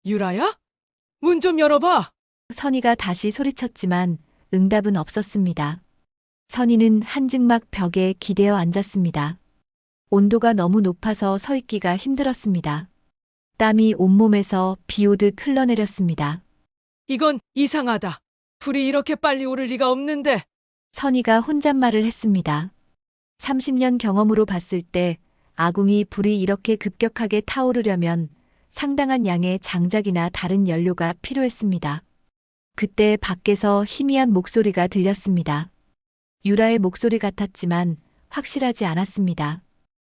유라야? 문 좀 열어봐. 선희가 다시 소리쳤지만 응답은 없었습니다. 선희는 한증막 벽에 기대어 앉았습니다. 온도가 너무 높아서 서 있기가 힘들었습니다. 땀이 온몸에서 비 오듯 흘러내렸습니다. 이건 이상하다. 불이 이렇게 빨리 오를 리가 없는데. 선희가 혼잣말을 했습니다. 30년 경험으로 봤을 때 아궁이 불이 이렇게 급격하게 타오르려면 상당한 양의 장작이나 다른 연료가 필요했습니다. 그때 밖에서 희미한 목소리가 들렸습니다. 유라의 목소리 같았지만 확실하지 않았습니다.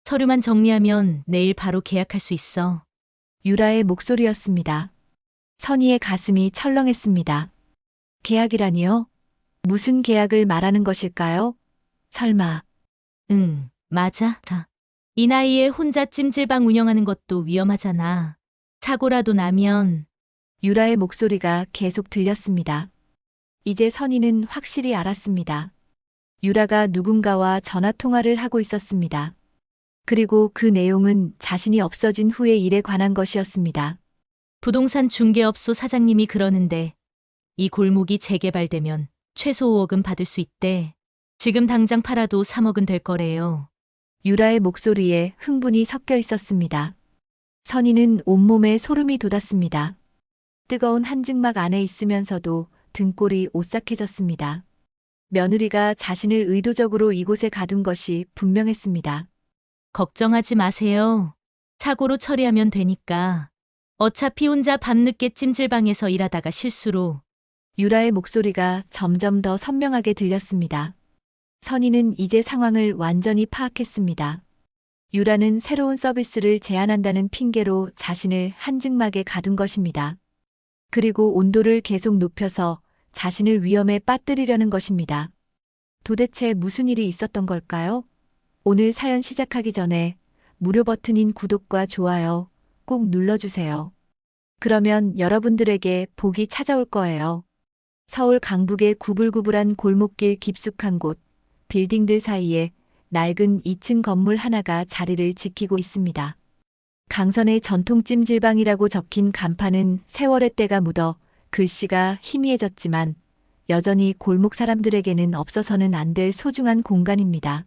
서류만 정리하면 내일 바로 계약할 수 있어. 유라의 목소리였습니다. 선희의 가슴이 철렁했습니다. 계약이라니요? 무슨 계약을 말하는 것일까요? 설마. 응, 맞아. 자, 이 나이에 혼자 찜질방 운영하는 것도 위험하잖아. 사고라도 나면 유라의 목소리가 계속 들렸습니다. 이제 선희는 확실히 알았습니다. 유라가 누군가와 전화 통화를 하고 있었습니다. 그리고 그 내용은 자신이 없어진 후의 일에 관한 것이었습니다. 부동산 중개업소 사장님이 그러는데 이 골목이 재개발되면 최소 5억은 받을 수 있대. 지금 당장 팔아도 3억은 될 거래요. 유라의 목소리에 흥분이 섞여 있었습니다. 선희는 온몸에 소름이 돋았습니다. 뜨거운 한증막 안에 있으면서도 등골이 오싹해졌습니다. 며느리가 자신을 의도적으로 이곳에 가둔 것이 분명했습니다. 걱정하지 마세요. 사고로 처리하면 되니까. 어차피 혼자 밤늦게 찜질방에서 일하다가 실수로. 유라의 목소리가 점점 더 선명하게 들렸습니다. 선희는 이제 상황을 완전히 파악했습니다. 유라는 새로운 서비스를 제안한다는 핑계로 자신을 한증막에 가둔 것입니다. 그리고 온도를 계속 높여서 자신을 위험에 빠뜨리려는 것입니다. 도대체 무슨 일이 있었던 걸까요? 오늘 사연 시작하기 전에 무료 버튼인 구독과 좋아요 꼭 눌러주세요. 그러면 여러분들에게 복이 찾아올 거예요. 서울 강북의 구불구불한 골목길 깊숙한 곳, 빌딩들 사이에 낡은 2층 건물 하나가 자리를 지키고 있습니다. 강선의 전통 찜질방이라고 적힌 간판은 세월의 때가 묻어 글씨가 희미해졌지만 여전히 골목 사람들에게는 없어서는 안 될 소중한 공간입니다.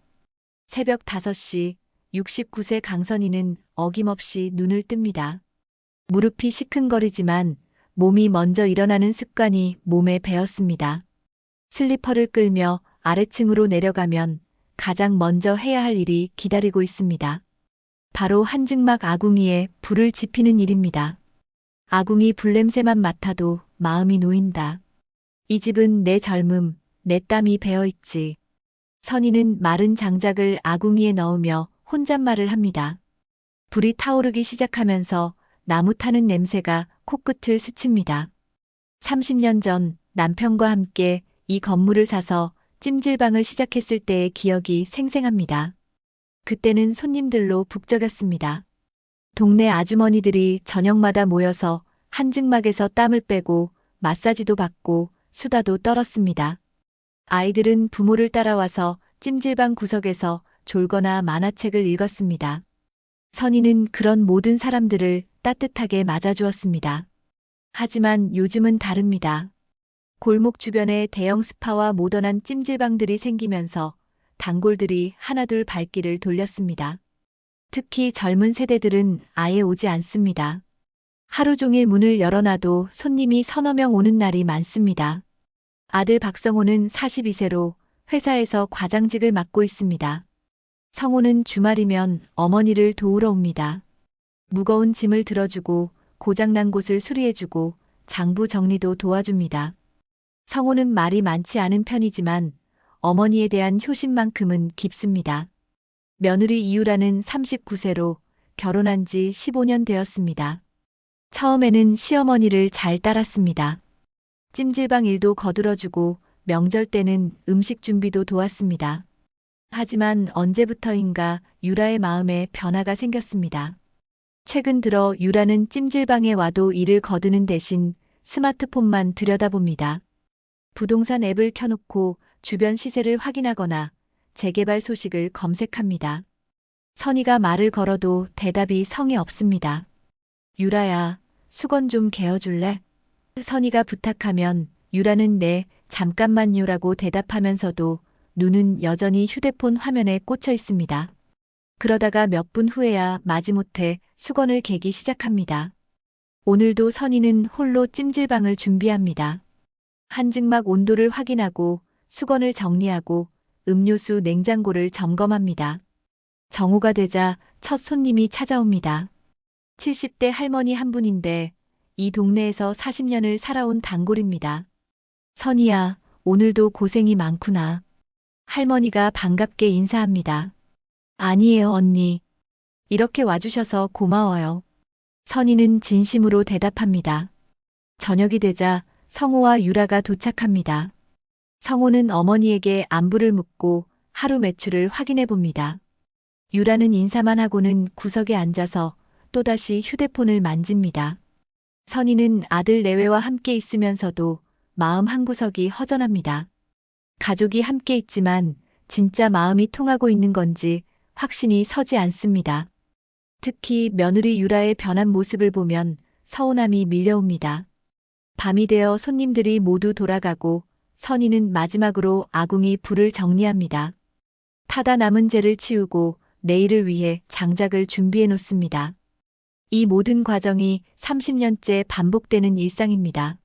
새벽 5시 69세 강선이는 어김없이 눈을 뜹니다. 무릎이 시큰거리지만 몸이 먼저 일어나는 습관이 몸에 배었습니다. 슬리퍼를 끌며 아래층으로 내려가면 가장 먼저 해야 할 일이 기다리고 있습니다. 바로 한증막 아궁이에 불을 지피는 일입니다. 아궁이 불냄새만 맡아도 마음이 놓인다. 이 집은 내 젊음, 내 땀이 배어있지. 선희는 마른 장작을 아궁이에 넣으며 혼잣말을 합니다. 불이 타오르기 시작하면서 나무 타는 냄새가 코끝을 스칩니다. 30년 전 남편과 함께 이 건물을 사서 찜질방을 시작했을 때의 기억이 생생합니다. 그때는 손님들로 북적였습니다. 동네 아주머니들이 저녁마다 모여서 한증막에서 땀을 빼고 마사지도 받고 수다도 떨었습니다. 아이들은 부모를 따라와서 찜질방 구석에서 졸거나 만화책을 읽었습니다. 선희는 그런 모든 사람들을 따뜻하게 맞아주었습니다. 하지만 요즘은 다릅니다. 골목 주변에 대형 스파와 모던한 찜질방들이 생기면서 단골들이 하나둘 발길을 돌렸습니다. 특히 젊은 세대들은 아예 오지 않습니다. 하루 종일 문을 열어놔도 손님이 서너 명 오는 날이 많습니다. 아들 박성호는 42세로 회사에서 과장직을 맡고 있습니다. 성호는 주말이면 어머니를 도우러 옵니다. 무거운 짐을 들어주고 고장난 곳을 수리해주고 장부 정리도 도와줍니다. 성호는 말이 많지 않은 편이지만 어머니에 대한 효심만큼은 깊습니다. 며느리 이유라는 39세로 결혼한 지 15년 되었습니다. 처음에는 시어머니를 잘 따랐습니다. 찜질방 일도 거들어주고 명절 때는 음식 준비도 도왔습니다. 하지만 언제부터인가 유라의 마음에 변화가 생겼습니다. 최근 들어 유라는 찜질방에 와도 일을 거두는 대신 스마트폰만 들여다봅니다. 부동산 앱을 켜놓고 주변 시세를 확인하거나 재개발 소식을 검색합니다. 선희가 말을 걸어도 대답이 성의 없습니다. 유라야, 수건 좀 개어줄래? 선이가 부탁하면 유라는 네, 잠깐만요라고 대답하면서도 눈은 여전히 휴대폰 화면에 꽂혀 있습니다. 그러다가 몇 분 후에야 마지못해 수건을 개기 시작합니다. 오늘도 선이는 홀로 찜질방을 준비합니다. 한증막 온도를 확인하고 수건을 정리하고 음료수 냉장고를 점검합니다. 정오가 되자 첫 손님이 찾아옵니다. 70대 할머니 한 분인데 이 동네에서 40년을 살아온 단골입니다. 선이야, 오늘도 고생이 많구나. 할머니가 반갑게 인사합니다. 아니에요, 언니. 이렇게 와주셔서 고마워요. 선이는 진심으로 대답합니다. 저녁이 되자 성호와 유라가 도착합니다. 성호는 어머니에게 안부를 묻고 하루 매출을 확인해 봅니다. 유라는 인사만 하고는 구석에 앉아서 또다시 휴대폰을 만집니다. 선이는 아들 내외와 함께 있으면서도 마음 한구석이 허전합니다. 가족이 함께 있지만 진짜 마음이 통하고 있는 건지 확신이 서지 않습니다. 특히 며느리 유라의 변한 모습을 보면 서운함이 밀려옵니다. 밤이 되어 손님들이 모두 돌아가고 선이는 마지막으로 아궁이 불을 정리합니다. 타다 남은 재를 치우고 내일을 위해 장작을 준비해 놓습니다. 이 모든 과정이 30년째 반복되는 일상입니다.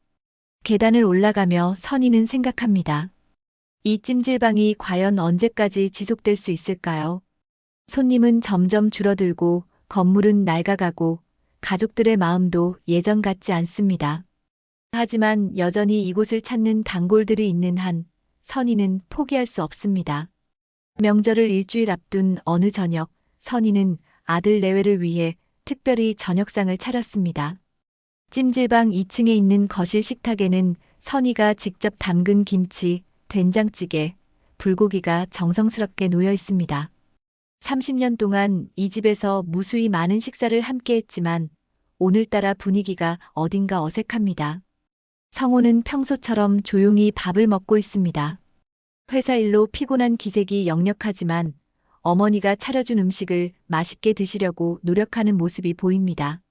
계단을 올라가며 선이는 생각합니다. 이 찜질방이 과연 언제까지 지속될 수 있을까요? 손님은 점점 줄어들고 건물은 낡아가고 가족들의 마음도 예전 같지 않습니다. 하지만 여전히 이곳을 찾는 단골들이 있는 한 선이는 포기할 수 없습니다. 명절을 일주일 앞둔 어느 저녁, 선이는 아들 내외를 위해 특별히 저녁상을 차렸습니다. 찜질방 2층에 있는 거실 식탁에는 선이가 직접 담근 김치, 된장찌개, 불고기가 정성스럽게 놓여 있습니다. 30년 동안 이 집에서 무수히 많은 식사를 함께 했지만 오늘따라 분위기가 어딘가 어색합니다. 성호는 평소처럼 조용히 밥을 먹고 있습니다. 회사 일로 피곤한 기색이 역력하지만 어머니가 차려준 음식을 맛있게 드시려고 노력하는 모습이 보입니다.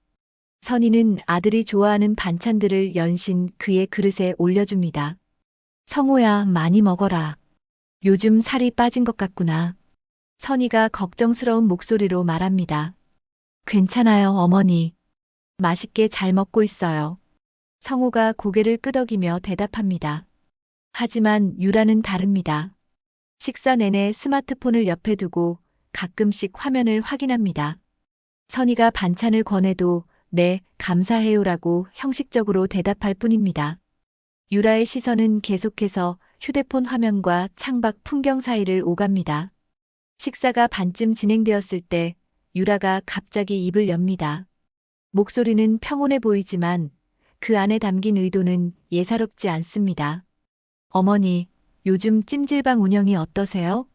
선이는 아들이 좋아하는 반찬들을 연신 그의 그릇에 올려줍니다. 성호야, 많이 먹어라. 요즘 살이 빠진 것 같구나. 선이가 걱정스러운 목소리로 말합니다. 괜찮아요, 어머니. 맛있게 잘 먹고 있어요. 성호가 고개를 끄덕이며 대답합니다. 하지만 유라는 다릅니다. 식사 내내 스마트폰을 옆에 두고 가끔씩 화면을 확인합니다. 선이가 반찬을 권해도 네, 감사해요라고 형식적으로 대답할 뿐입니다. 유라의 시선은 계속해서 휴대폰 화면과 창밖 풍경 사이를 오갑니다. 식사가 반쯤 진행되었을 때 유라가 갑자기 입을 엽니다. 목소리는 평온해 보이지만 그 안에 담긴 의도는 예사롭지 않습니다. 어머니, 요즘 찜질방 운영이 어떠세요?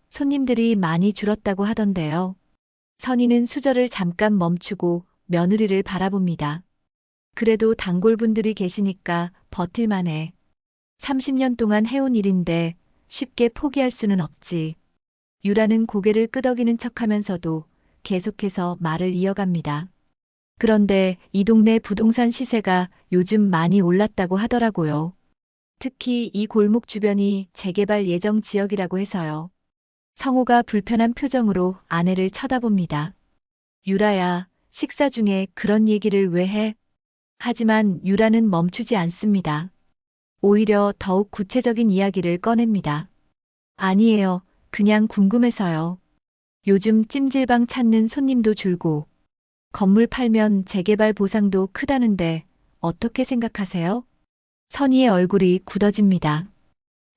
손님들이 많이 줄었다고 하던데요. 선이는 수저를 잠깐 멈추고 며느리를 바라봅니다. 그래도 단골분들이 계시니까 버틸만해. 30년 동안 해온 일인데 쉽게 포기할 수는 없지. 유라는 고개를 끄덕이는 척하면서도 계속해서 말을 이어갑니다. 그런데 이 동네 부동산 시세가 요즘 많이 올랐다고 하더라고요. 특히 이 골목 주변이 재개발 예정 지역이라고 해서요. 성호가 불편한 표정으로 아내를 쳐다봅니다. 유라야, 식사 중에 그런 얘기를 왜 해? 하지만 유라는 멈추지 않습니다. 오히려 더욱 구체적인 이야기를 꺼냅니다. 아니에요. 그냥 궁금해서요. 요즘 찜질방 찾는 손님도 줄고 건물 팔면 재개발 보상도 크다는데 어떻게 생각하세요? 선희의 얼굴이 굳어집니다.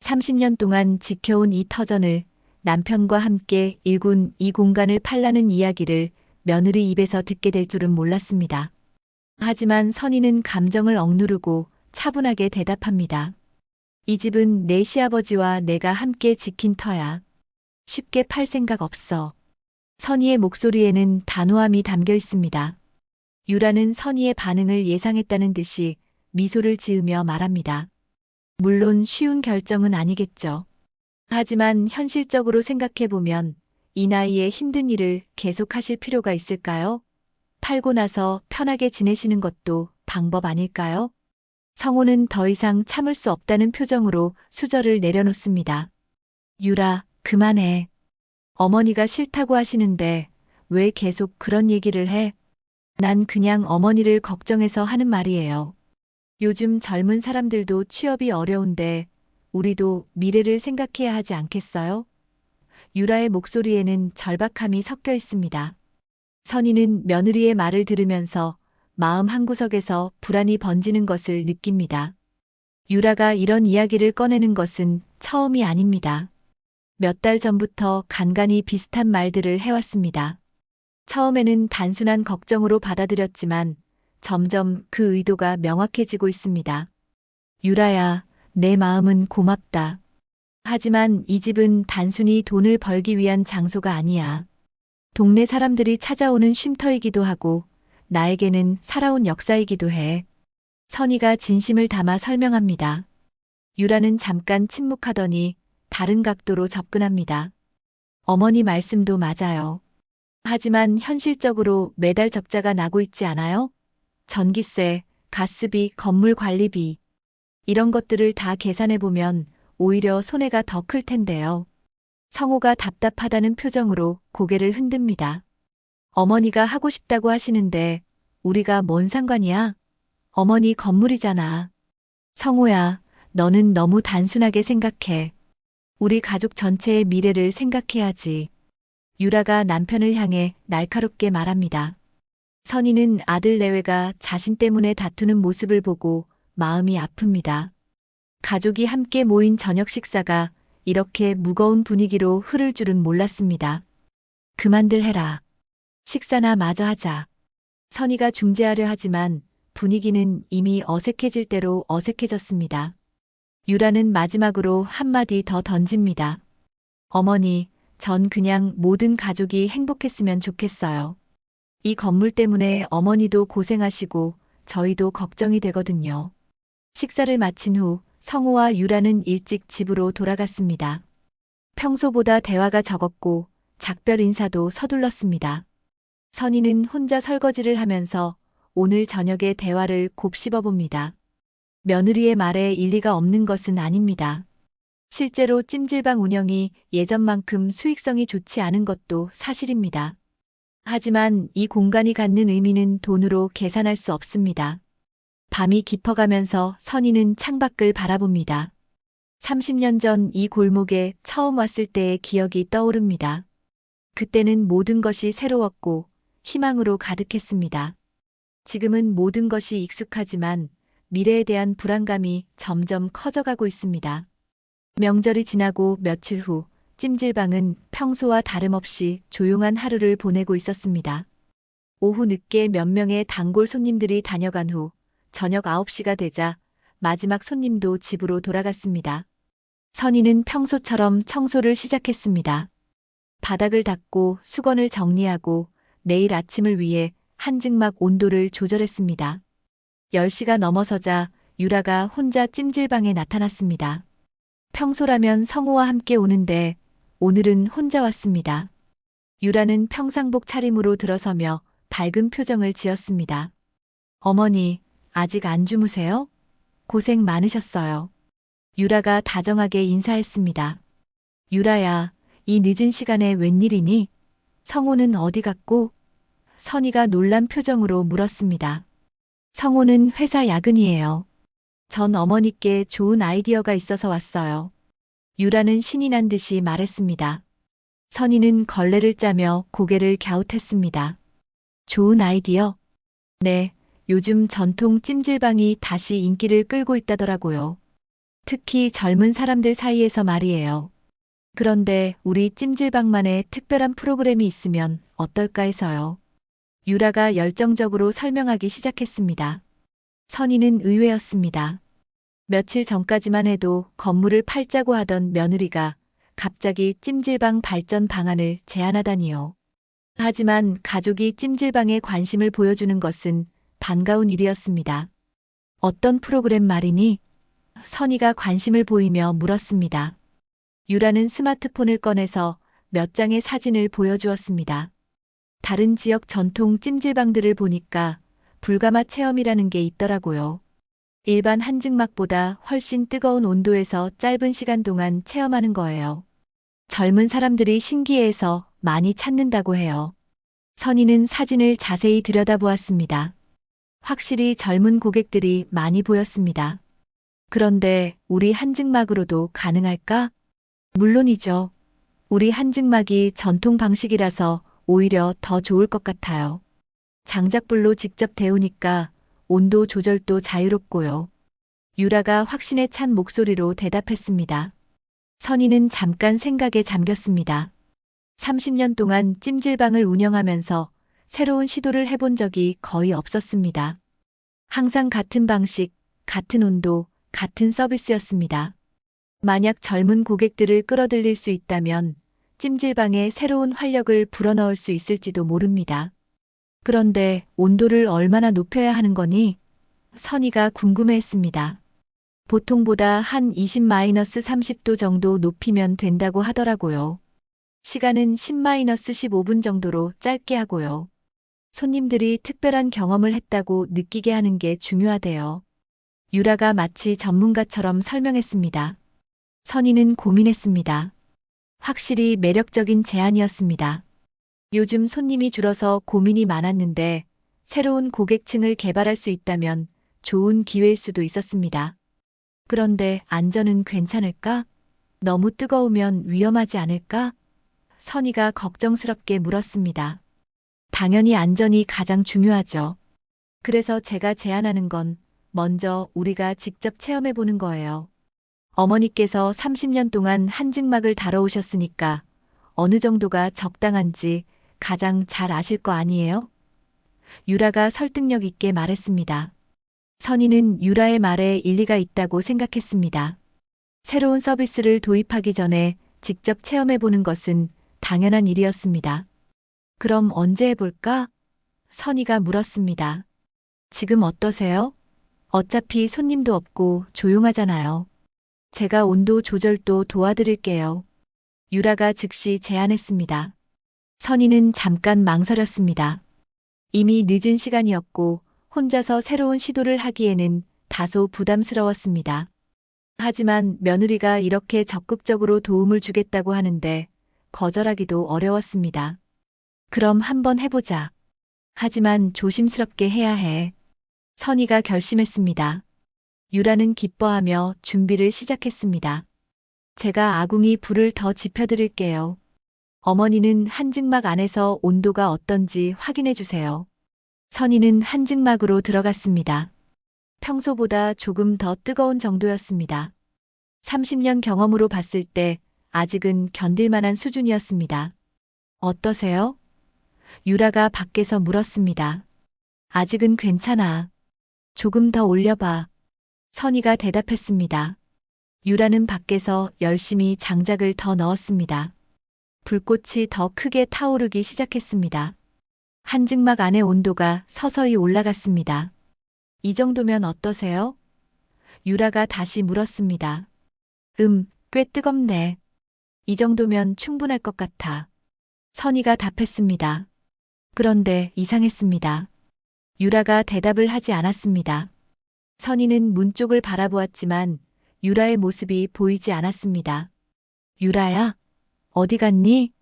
30년 동안 지켜온 이 터전을 남편과 함께 일군 이 공간을 팔라는 이야기를 며느리 입에서 듣게 될 줄은 몰랐습니다. 하지만 선희는 감정을 억누르고 차분하게 대답합니다. 이 집은 내 시아버지와 내가 함께 지킨 터야. 쉽게 팔 생각 없어. 선희의 목소리에는 단호함이 담겨 있습니다. 유라는 선희의 반응을 예상했다는 듯이 미소를 지으며 말합니다. 물론 쉬운 결정은 아니겠죠. 하지만 현실적으로 생각해보면 이 나이에 힘든 일을 계속하실 필요가 있을까요? 팔고 나서 편하게 지내시는 것도 방법 아닐까요? 성호는 더 이상 참을 수 없다는 표정으로 수저를 내려놓습니다. 유라, 그만해. 어머니가 싫다고 하시는데 왜 계속 그런 얘기를 해? 난 그냥 어머니를 걱정해서 하는 말이에요. 요즘 젊은 사람들도 취업이 어려운데 우리도 미래를 생각해야 하지 않겠어요? 유라의 목소리에는 절박함이 섞여 있습니다. 선희는 며느리의 말을 들으면서 마음 한구석에서 불안이 번지는 것을 느낍니다. 유라가 이런 이야기를 꺼내는 것은 처음이 아닙니다. 몇 달 전부터 간간히 비슷한 말들을 해왔습니다. 처음에는 단순한 걱정으로 받아들였지만 점점 그 의도가 명확해지고 있습니다. 유라야, 내 마음은 고맙다. 하지만 이 집은 단순히 돈을 벌기 위한 장소가 아니야. 동네 사람들이 찾아오는 쉼터이기도 하고 나에게는 살아온 역사이기도 해. 선희가 진심을 담아 설명합니다. 유라는 잠깐 침묵하더니 다른 각도로 접근합니다. 어머니 말씀도 맞아요. 하지만 현실적으로 매달 적자가 나고 있지 않아요? 전기세, 가스비, 건물 관리비. 이런 것들을 다 계산해보면 오히려 손해가 더 클 텐데요. 성호가 답답하다는 표정으로 고개를 흔듭니다. 어머니가 하고 싶다고 하시는데 우리가 뭔 상관이야? 어머니 건물이잖아. 성호야, 너는 너무 단순하게 생각해. 우리 가족 전체의 미래를 생각해야지. 유라가 남편을 향해 날카롭게 말합니다. 선희는 아들 내외가 자신 때문에 다투는 모습을 보고 마음이 아픕니다. 가족이 함께 모인 저녁 식사가 이렇게 무거운 분위기로 흐를 줄은 몰랐습니다. 그만들 해라. 식사나 마저 하자. 선희가 중재하려 하지만 분위기는 이미 어색해질 대로 어색해졌습니다. 유라는 마지막으로 한마디 더 던집니다. 어머니, 전 그냥 모든 가족이 행복했으면 좋겠어요. 이 건물 때문에 어머니도 고생하시고 저희도 걱정이 되거든요. 식사를 마친 후 성호와 유라는 일찍 집으로 돌아갔습니다. 평소보다 대화가 적었고 작별 인사도 서둘렀습니다. 선희는 혼자 설거지를 하면서 오늘 저녁의 대화를 곱씹어 봅니다. 며느리의 말에 일리가 없는 것은 아닙니다. 실제로 찜질방 운영이 예전만큼 수익성이 좋지 않은 것도 사실입니다. 하지만 이 공간이 갖는 의미는 돈으로 계산할 수 없습니다. 밤이 깊어가면서 선희는 창밖을 바라봅니다. 30년 전 이 골목에 처음 왔을 때의 기억이 떠오릅니다. 그때는 모든 것이 새로웠고 희망으로 가득했습니다. 지금은 모든 것이 익숙하지만 미래에 대한 불안감이 점점 커져가고 있습니다. 명절이 지나고 며칠 후 찜질방은 평소와 다름없이 조용한 하루를 보내고 있었습니다. 오후 늦게 몇 명의 단골 손님들이 다녀간 후 저녁 9시가 되자 마지막 손님도 집으로 돌아갔습니다. 선희는 평소처럼 청소를 시작했습니다. 바닥을 닦고 수건을 정리하고 내일 아침을 위해 한증막 온도를 조절했습니다. 10시가 넘어서자 유라가 혼자 찜질방에 나타났습니다. 평소라면 성호와 함께 오는데 오늘은 혼자 왔습니다. 유라는 평상복 차림으로 들어서며 밝은 표정을 지었습니다. 어머니, 아직 안 주무세요? 고생 많으셨어요. 유라가 다정하게 인사했습니다. 유라야, 이 늦은 시간에 웬일이니? 성호는 어디 갔고? 선희가 놀란 표정으로 물었습니다. 성호는 회사 야근이에요. 전 어머니께 좋은 아이디어가 있어서 왔어요. 유라는 신이 난 듯이 말했습니다. 선희는 걸레를 짜며 고개를 갸웃했습니다. 좋은 아이디어? 네, 요즘 전통 찜질방이 다시 인기를 끌고 있다더라고요. 특히 젊은 사람들 사이에서 말이에요. 그런데 우리 찜질방만의 특별한 프로그램이 있으면 어떨까 해서요. 유라가 열정적으로 설명하기 시작했습니다. 선희는 의외였습니다. 며칠 전까지만 해도 건물을 팔자고 하던 며느리가 갑자기 찜질방 발전 방안을 제안하다니요. 하지만 가족이 찜질방에 관심을 보여주는 것은 반가운 일이었습니다. 어떤 프로그램 말이니? 선희가 관심을 보이며 물었습니다. 유라는 스마트폰을 꺼내서 몇 장의 사진을 보여주었습니다. 다른 지역 전통 찜질방들을 보니까 불가마 체험이라는 게 있더라고요. 일반 한증막보다 훨씬 뜨거운 온도에서 짧은 시간 동안 체험하는 거예요. 젊은 사람들이 신기해해서 많이 찾는다고 해요. 선희는 사진을 자세히 들여다보았습니다. 확실히 젊은 고객들이 많이 보였습니다. 그런데 우리 한증막으로도 가능할까? 물론이죠. 우리 한증막이 전통 방식이라서 오히려 더 좋을 것 같아요. 장작불로 직접 데우니까 온도 조절도 자유롭고요. 유라가 확신에 찬 목소리로 대답했습니다. 선희는 잠깐 생각에 잠겼습니다. 30년 동안 찜질방을 운영하면서 새로운 시도를 해본 적이 거의 없었습니다. 항상 같은 방식, 같은 온도, 같은 서비스였습니다. 만약 젊은 고객들을 끌어들일 수 있다면 찜질방에 새로운 활력을 불어넣을 수 있을지도 모릅니다. 그런데 온도를 얼마나 높여야 하는 거니? 선희가 궁금해했습니다. 보통보다 한 20-30도 정도 높이면 된다고 하더라고요. 시간은 10-15분 정도로 짧게 하고요. 손님들이 특별한 경험을 했다고 느끼게 하는 게 중요하대요. 유라가 마치 전문가처럼 설명했습니다. 선희는 고민했습니다. 확실히 매력적인 제안이었습니다. 요즘 손님이 줄어서 고민이 많았는데 새로운 고객층을 개발할 수 있다면 좋은 기회일 수도 있었습니다. 그런데 안전은 괜찮을까? 너무 뜨거우면 위험하지 않을까? 선희가 걱정스럽게 물었습니다. 당연히 안전이 가장 중요하죠. 그래서 제가 제안하는 건 먼저 우리가 직접 체험해보는 거예요. 어머니께서 30년 동안 한증막을 다뤄오셨으니까 어느 정도가 적당한지 가장 잘 아실 거 아니에요? 유라가 설득력 있게 말했습니다. 선희는 유라의 말에 일리가 있다고 생각했습니다. 새로운 서비스를 도입하기 전에 직접 체험해보는 것은 당연한 일이었습니다. 그럼 언제 해볼까? 선희가 물었습니다. 지금 어떠세요? 어차피 손님도 없고 조용하잖아요. 제가 온도 조절도 도와드릴게요. 유라가 즉시 제안했습니다. 선희는 잠깐 망설였습니다. 이미 늦은 시간이었고 혼자서 새로운 시도를 하기에는 다소 부담스러웠습니다. 하지만 며느리가 이렇게 적극적으로 도움을 주겠다고 하는데 거절하기도 어려웠습니다. 그럼 한번 해보자. 하지만 조심스럽게 해야 해. 선희가 결심했습니다. 유라는 기뻐하며 준비를 시작했습니다. 제가 아궁이 불을 더 지펴드릴게요. 어머니는 한증막 안에서 온도가 어떤지 확인해 주세요. 선희는 한증막으로 들어갔습니다. 평소보다 조금 더 뜨거운 정도였습니다. 30년 경험으로 봤을 때 아직은 견딜만한 수준이었습니다. 어떠세요? 유라가 밖에서 물었습니다. 아직은 괜찮아. 조금 더 올려봐. 선희가 대답했습니다. 유라는 밖에서 열심히 장작을 더 넣었습니다. 불꽃이 더 크게 타오르기 시작했습니다. 한증막 안의 온도가 서서히 올라갔습니다. 이 정도면 어떠세요? 유라가 다시 물었습니다. 꽤 뜨겁네. 이 정도면 충분할 것 같아. 선희가 답했습니다. 그런데 이상했습니다. 유라가 대답을 하지 않았습니다. 선희는 문 쪽을 바라보았지만 유라의 모습이 보이지 않았습니다. 유라야, 어디 갔니?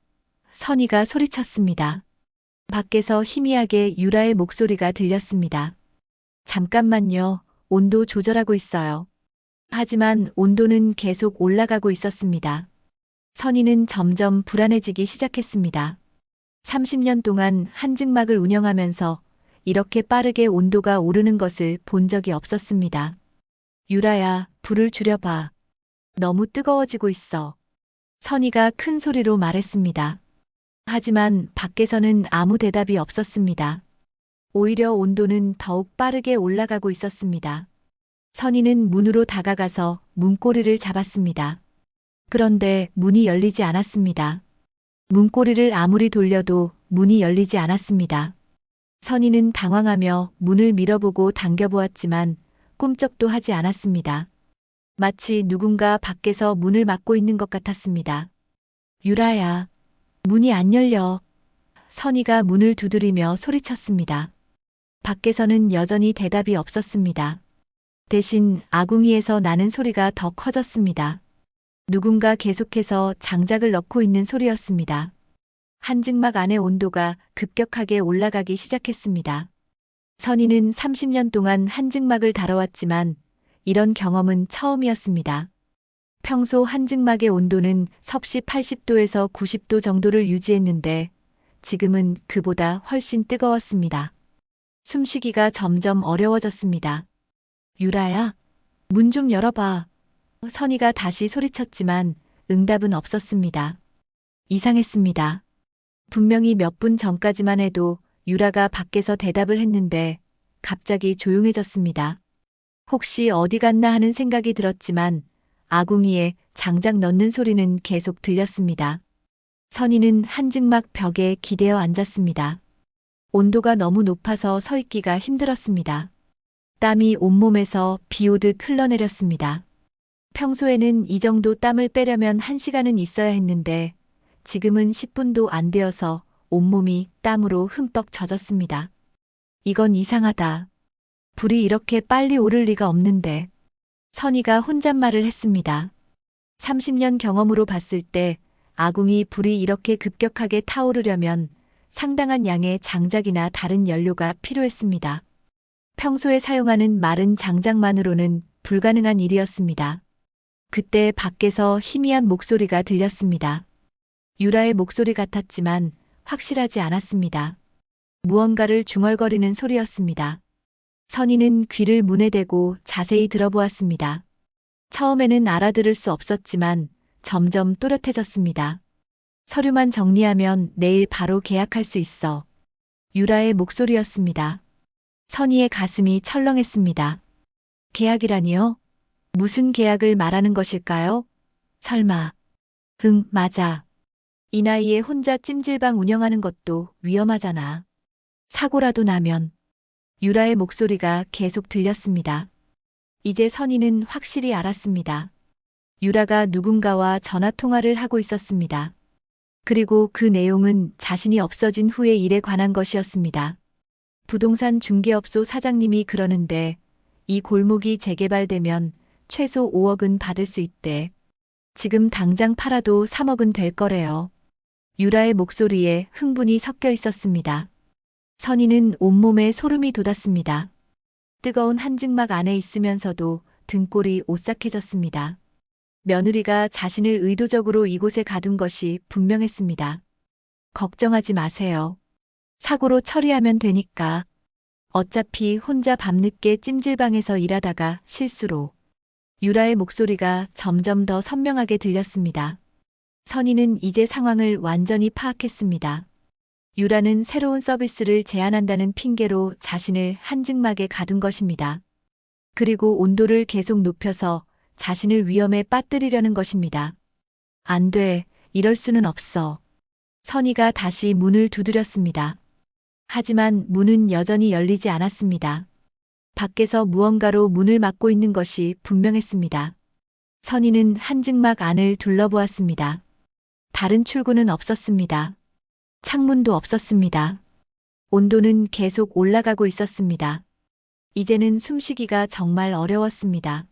선희가 소리쳤습니다. 밖에서 희미하게 유라의 목소리가 들렸습니다. 잠깐만요. 온도 조절하고 있어요. 하지만 온도는 계속 올라가고 있었습니다. 선희는 점점 불안해지기 시작했습니다. 30년 동안 한증막을 운영하면서 이렇게 빠르게 온도가 오르는 것을 본 적이 없었습니다. 유라야, 불을 줄여봐. 너무 뜨거워지고 있어. 선희가 큰 소리로 말했습니다. 하지만 밖에서는 아무 대답이 없었습니다. 오히려 온도는 더욱 빠르게 올라가고 있었습니다. 선희는 문으로 다가가서 문고리를 잡았습니다. 그런데 문이 열리지 않았습니다. 문고리를 아무리 돌려도 문이 열리지 않았습니다. 선희는 당황하며 문을 밀어보고 당겨보았지만 꿈쩍도 하지 않았습니다. 마치 누군가 밖에서 문을 막고 있는 것 같았습니다. 유라야, 문이 안 열려. 선희가 문을 두드리며 소리쳤습니다. 밖에서는 여전히 대답이 없었습니다. 대신 아궁이에서 나는 소리가 더 커졌습니다. 누군가 계속해서 장작을 넣고 있는 소리였습니다. 한증막 안의 온도가 급격하게 올라가기 시작했습니다. 선희는 30년 동안 한증막을 다뤄왔지만 이런 경험은 처음이었습니다. 평소 한증막의 온도는 섭씨 80도에서 90도 정도를 유지했는데 지금은 그보다 훨씬 뜨거웠습니다. 숨쉬기가 점점 어려워졌습니다. 유라야, 문 좀 열어봐. 선희가 다시 소리쳤지만 응답은 없었습니다. 이상했습니다. 분명히 몇 분 전까지만 해도 유라가 밖에서 대답을 했는데 갑자기 조용해졌습니다. 혹시 어디 갔나 하는 생각이 들었지만 아궁이에 장작 넣는 소리는 계속 들렸습니다. 선희는 한증막 벽에 기대어 앉았습니다. 온도가 너무 높아서 서 있기가 힘들었습니다. 땀이 온몸에서 비 오듯 흘러내렸습니다. 평소에는 이 정도 땀을 빼려면 1시간은 있어야 했는데 지금은 10분도 안 되어서 온몸이 땀으로 흠뻑 젖었습니다. 이건 이상하다. 불이 이렇게 빨리 오를 리가 없는데. 선희가 혼잣말을 했습니다. 30년 경험으로 봤을 때 아궁이 불이 이렇게 급격하게 타오르려면 상당한 양의 장작이나 다른 연료가 필요했습니다. 평소에 사용하는 마른 장작만으로는 불가능한 일이었습니다. 그때 밖에서 희미한 목소리가 들렸습니다. 유라의 목소리 같았지만 확실하지 않았습니다. 무언가를 중얼거리는 소리였습니다. 선희는 귀를 문에 대고 자세히 들어보았습니다. 처음에는 알아들을 수 없었지만 점점 또렷해졌습니다. 서류만 정리하면 내일 바로 계약할 수 있어. 유라의 목소리였습니다. 선희의 가슴이 철렁했습니다. 계약이라니요? 무슨 계약을 말하는 것일까요? 설마. 응, 맞아. 이 나이에 혼자 찜질방 운영하는 것도 위험하잖아. 사고라도 나면. 유라의 목소리가 계속 들렸습니다. 이제 선희는 확실히 알았습니다. 유라가 누군가와 전화 통화를 하고 있었습니다. 그리고 그 내용은 자신이 없어진 후의 일에 관한 것이었습니다. 부동산 중개업소 사장님이 그러는데 이 골목이 재개발되면 최소 5억은 받을 수 있대. 지금 당장 팔아도 3억은 될 거래요. 유라의 목소리에 흥분이 섞여 있었습니다. 선희는 온몸에 소름이 돋았습니다. 뜨거운 한증막 안에 있으면서도 등골이 오싹해졌습니다. 며느리가 자신을 의도적으로 이곳에 가둔 것이 분명했습니다. 걱정하지 마세요. 사고로 처리하면 되니까. 어차피 혼자 밤늦게 찜질방에서 일하다가 실수로. 유라의 목소리가 점점 더 선명하게 들렸습니다. 선희는 이제 상황을 완전히 파악했습니다. 유라는 새로운 서비스를 제안한다는 핑계로 자신을 한증막에 가둔 것입니다. 그리고 온도를 계속 높여서 자신을 위험에 빠뜨리려는 것입니다. 안 돼, 이럴 수는 없어. 선희가 다시 문을 두드렸습니다. 하지만 문은 여전히 열리지 않았습니다. 밖에서 무언가로 문을 막고 있는 것이 분명했습니다. 선희는 한증막 안을 둘러보았습니다. 다른 출구는 없었습니다. 창문도 없었습니다. 온도는 계속 올라가고 있었습니다. 이제는 숨쉬기가 정말 어려웠습니다.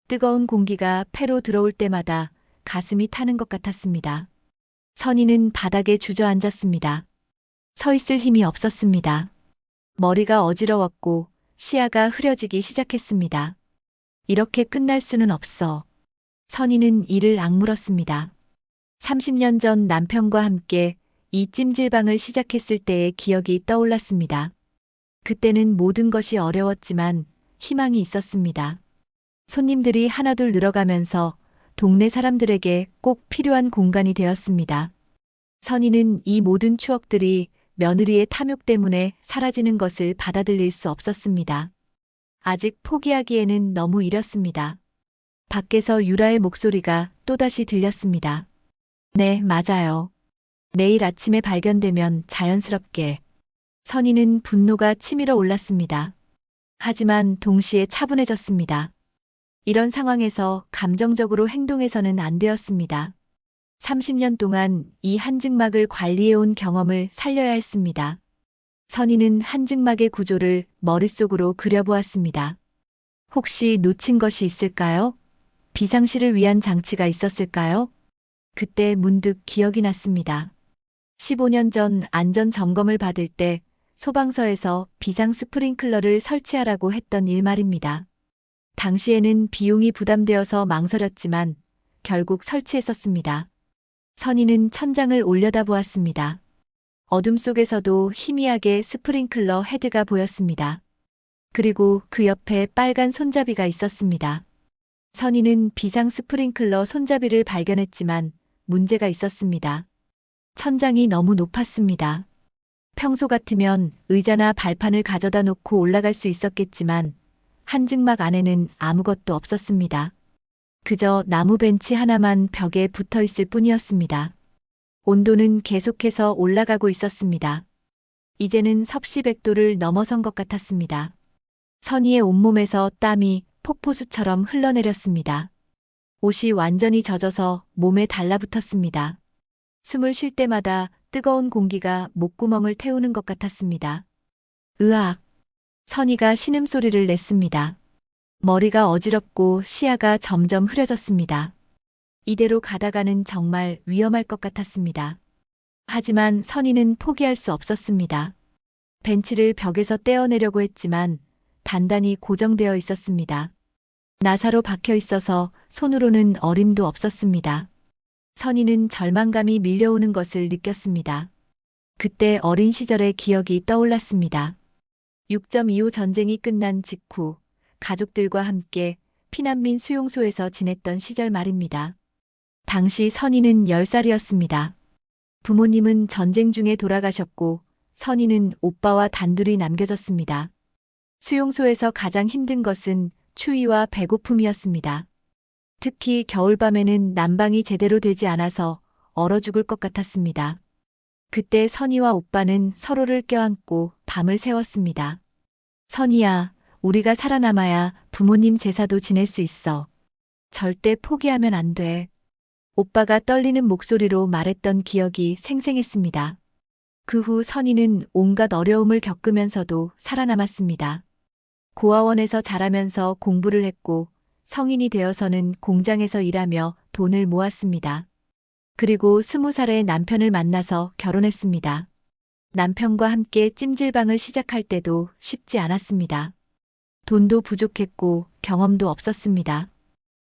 뜨거운 공기가 폐로 들어올 때마다 가슴이 타는 것 같았습니다. 선희는 바닥에 주저앉았습니다. 서 있을 힘이 없었습니다. 머리가 어지러웠고 시야가 흐려지기 시작했습니다. 이렇게 끝날 수는 없어. 선희는 이를 악물었습니다. 30년 전 남편과 함께 이 찜질방을 시작했을 때의 기억이 떠올랐습니다. 그때는 모든 것이 어려웠지만 희망이 있었습니다. 손님들이 하나둘 늘어가면서 동네 사람들에게 꼭 필요한 공간이 되었습니다. 선희는 이 모든 추억들이 며느리의 탐욕 때문에 사라지는 것을 받아들일 수 없었습니다. 아직 포기하기에는 너무 이렸습니다. 밖에서 유라의 목소리가 또다시 들렸습니다. 네, 맞아요. 내일 아침에 발견되면 자연스럽게. 선희는 분노가 치밀어 올랐습니다. 하지만 동시에 차분해졌습니다. 이런 상황에서 감정적으로 행동해서는 안 되었습니다. 30년 동안 이 한증막을 관리해온 경험을 살려야 했습니다. 선희는 한증막의 구조를 머릿속으로 그려보았습니다. 혹시 놓친 것이 있을까요? 비상시를 위한 장치가 있었을까요? 그때 문득 기억이 났습니다. 15년 전 안전 점검을 받을 때 소방서에서 비상 스프링클러를 설치하라고 했던 일 말입니다. 당시에는 비용이 부담되어서 망설였지만 결국 설치했었습니다. 선희는 천장을 올려다보았습니다. 어둠 속에서도 희미하게 스프링클러 헤드가 보였습니다. 그리고 그 옆에 빨간 손잡이가 있었습니다. 선희는 비상 스프링클러 손잡이를 발견했지만 문제가 있었습니다. 천장이 너무 높았습니다. 평소 같으면 의자나 발판을 가져다 놓고 올라갈 수 있었겠지만 한증막 안에는 아무것도 없었습니다. 그저 나무 벤치 하나만 벽에 붙어 있을 뿐이었습니다. 온도는 계속해서 올라가고 있었습니다. 이제는 섭씨 100도를 넘어선 것 같았습니다. 선희의 온몸에서 땀이 폭포수처럼 흘러내렸습니다. 옷이 완전히 젖어서 몸에 달라붙었습니다. 숨을 쉴 때마다 뜨거운 공기가 목구멍을 태우는 것 같았습니다. 으악! 선희가 신음소리를 냈습니다. 머리가 어지럽고 시야가 점점 흐려졌습니다. 이대로 가다가는 정말 위험할 것 같았습니다. 하지만 선희는 포기할 수 없었습니다. 벤치를 벽에서 떼어내려고 했지만 단단히 고정되어 있었습니다. 나사로 박혀 있어서 손으로는 어림도 없었습니다. 선희는 절망감이 밀려오는 것을 느꼈습니다. 그때 어린 시절의 기억이 떠올랐습니다. 6.25 전쟁이 끝난 직후 가족들과 함께 피난민 수용소에서 지냈던 시절 말입니다. 당시 선희는 10살이었습니다. 부모님은 전쟁 중에 돌아가셨고 선희는 오빠와 단둘이 남겨졌습니다. 수용소에서 가장 힘든 것은 추위와 배고픔이었습니다. 특히 겨울밤에는 난방이 제대로 되지 않아서 얼어 죽을 것 같았습니다. 그때 선희와 오빠는 서로를 껴안고 밤을 새웠습니다. 선희야, 우리가 살아남아야 부모님 제사도 지낼 수 있어. 절대 포기하면 안 돼. 오빠가 떨리는 목소리로 말했던 기억이 생생했습니다. 그 후 선희는 온갖 어려움을 겪으면서도 살아남았습니다. 고아원에서 자라면서 공부를 했고 성인이 되어서는 공장에서 일하며 돈을 모았습니다. 그리고 20살에 남편을 만나서 결혼했습니다. 남편과 함께 찜질방을 시작할 때도 쉽지 않았습니다. 돈도 부족했고 경험도 없었습니다.